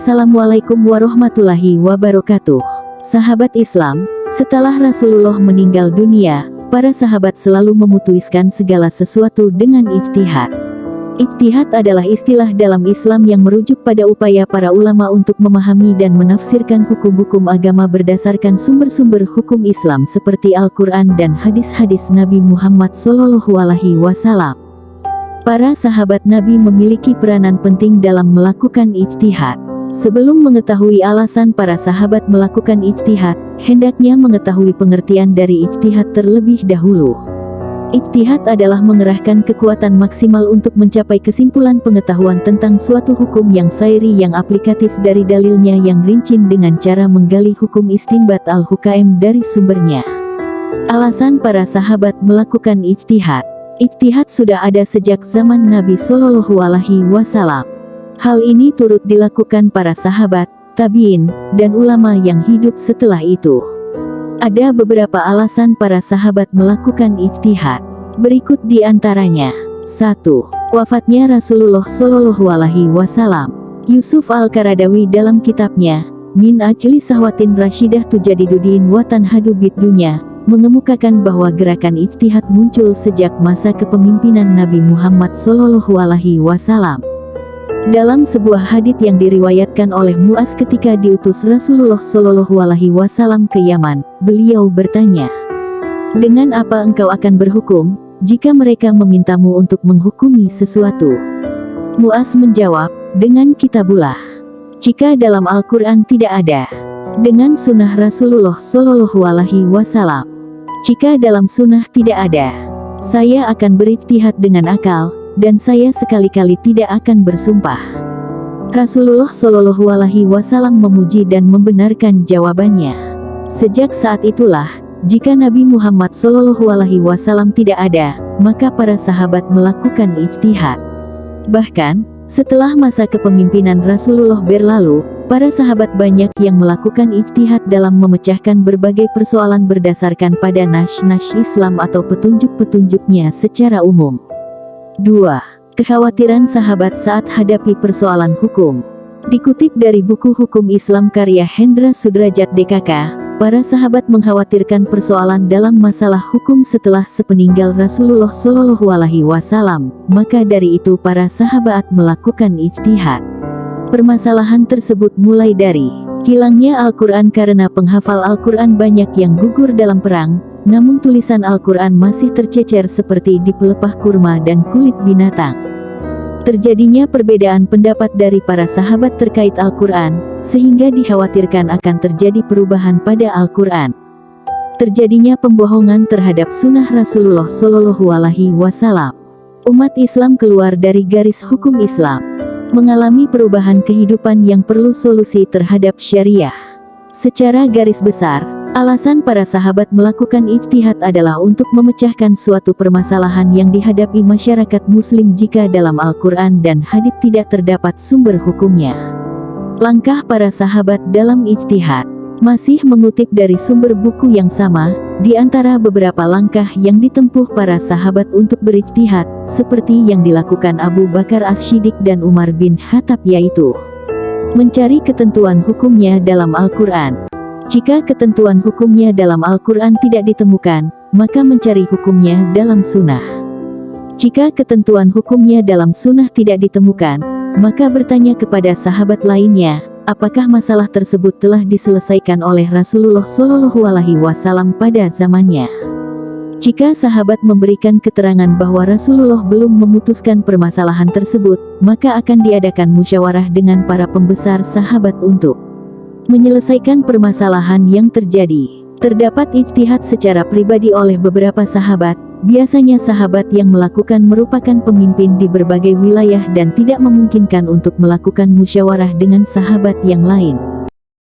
Assalamualaikum warahmatullahi wabarakatuh. Sahabat Islam, setelah Rasulullah meninggal dunia, para sahabat selalu memutuskan segala sesuatu dengan ijtihad. Ijtihad adalah istilah dalam Islam yang merujuk pada upaya para ulama untuk memahami dan menafsirkan hukum-hukum agama berdasarkan sumber-sumber hukum Islam seperti Al-Quran dan hadis-hadis Nabi Muhammad SAW. Para sahabat Nabi memiliki peranan penting dalam melakukan ijtihad. Sebelum mengetahui alasan para sahabat melakukan ijtihad, hendaknya mengetahui pengertian dari ijtihad terlebih dahulu. Ijtihad adalah mengerahkan kekuatan maksimal untuk mencapai kesimpulan pengetahuan tentang suatu hukum yang sairi yang aplikatif dari dalilnya yang rinci dengan cara menggali hukum istinbat al-hukaim dari sumbernya. Alasan para sahabat melakukan ijtihad. Ijtihad sudah ada sejak zaman Nabi SAW. Hal ini turut dilakukan para sahabat, tabi'in, dan ulama yang hidup setelah itu. Ada beberapa alasan para sahabat melakukan ijtihad. Berikut di antaranya. 1. Wafatnya Rasulullah SAW. Yusuf Al-Qaradawi dalam kitabnya, Min Ajli Sahwatin Rasyidah Tujadiduddin wa Tanhadu Bid-Dunya, mengemukakan bahwa gerakan ijtihad muncul sejak masa kepemimpinan Nabi Muhammad SAW. Dalam sebuah hadits yang diriwayatkan oleh Mu'az ketika diutus Rasulullah SAW ke Yaman, beliau bertanya, "Dengan apa engkau akan berhukum, jika mereka memintamu untuk menghukumi sesuatu?" Mu'az menjawab, "Dengan kitabullah. Jika dalam Al-Quran tidak ada, dengan sunnah Rasulullah SAW. Jika dalam sunnah tidak ada, saya akan berijtihad dengan akal, dan saya sekali-kali tidak akan bersumpah." Rasulullah SAW memuji dan membenarkan jawabannya. Sejak saat itulah, jika Nabi Muhammad SAW tidak ada, maka para sahabat melakukan ijtihad. Bahkan, setelah masa kepemimpinan Rasulullah berlalu, para sahabat banyak yang melakukan ijtihad dalam memecahkan berbagai persoalan berdasarkan pada nas-nas Islam atau petunjuk-petunjuknya secara umum. 2. Kekhawatiran sahabat saat hadapi persoalan hukum. Dikutip dari buku Hukum Islam karya Hendra Sudrajat DKK, para sahabat mengkhawatirkan persoalan dalam masalah hukum setelah sepeninggal Rasulullah SAW, maka dari itu para sahabat melakukan ijtihad. Permasalahan tersebut mulai dari hilangnya Al-Quran karena penghafal Al-Quran banyak yang gugur dalam perang, namun tulisan Al-Quran masih tercecer seperti di pelepah kurma dan kulit binatang. Terjadinya perbedaan pendapat dari para sahabat terkait Al-Quran, sehingga dikhawatirkan akan terjadi perubahan pada Al-Quran. Terjadinya pembohongan terhadap sunnah Rasulullah SAW. Umat Islam keluar dari garis hukum Islam, mengalami perubahan kehidupan yang perlu solusi terhadap syariah. Secara garis besar, alasan para sahabat melakukan ijtihad adalah untuk memecahkan suatu permasalahan yang dihadapi masyarakat muslim jika dalam Al-Quran dan hadits tidak terdapat sumber hukumnya. Langkah para sahabat dalam ijtihad. Masih mengutip dari sumber buku yang sama, di antara beberapa langkah yang ditempuh para sahabat untuk berijtihad, seperti yang dilakukan Abu Bakar As-Siddiq dan Umar bin Khattab, yaitu mencari ketentuan hukumnya dalam Al-Quran. Jika ketentuan hukumnya dalam Al-Quran tidak ditemukan, maka mencari hukumnya dalam sunnah. Jika ketentuan hukumnya dalam sunnah tidak ditemukan, maka bertanya kepada sahabat lainnya, apakah masalah tersebut telah diselesaikan oleh Rasulullah SAW pada zamannya. Jika sahabat memberikan keterangan bahwa Rasulullah belum memutuskan permasalahan tersebut, maka akan diadakan musyawarah dengan para pembesar sahabat untuk menyelesaikan permasalahan yang terjadi. Terdapat ijtihad secara pribadi oleh beberapa sahabat. Biasanya sahabat yang melakukan merupakan pemimpin di berbagai wilayah dan tidak memungkinkan untuk melakukan musyawarah dengan sahabat yang lain.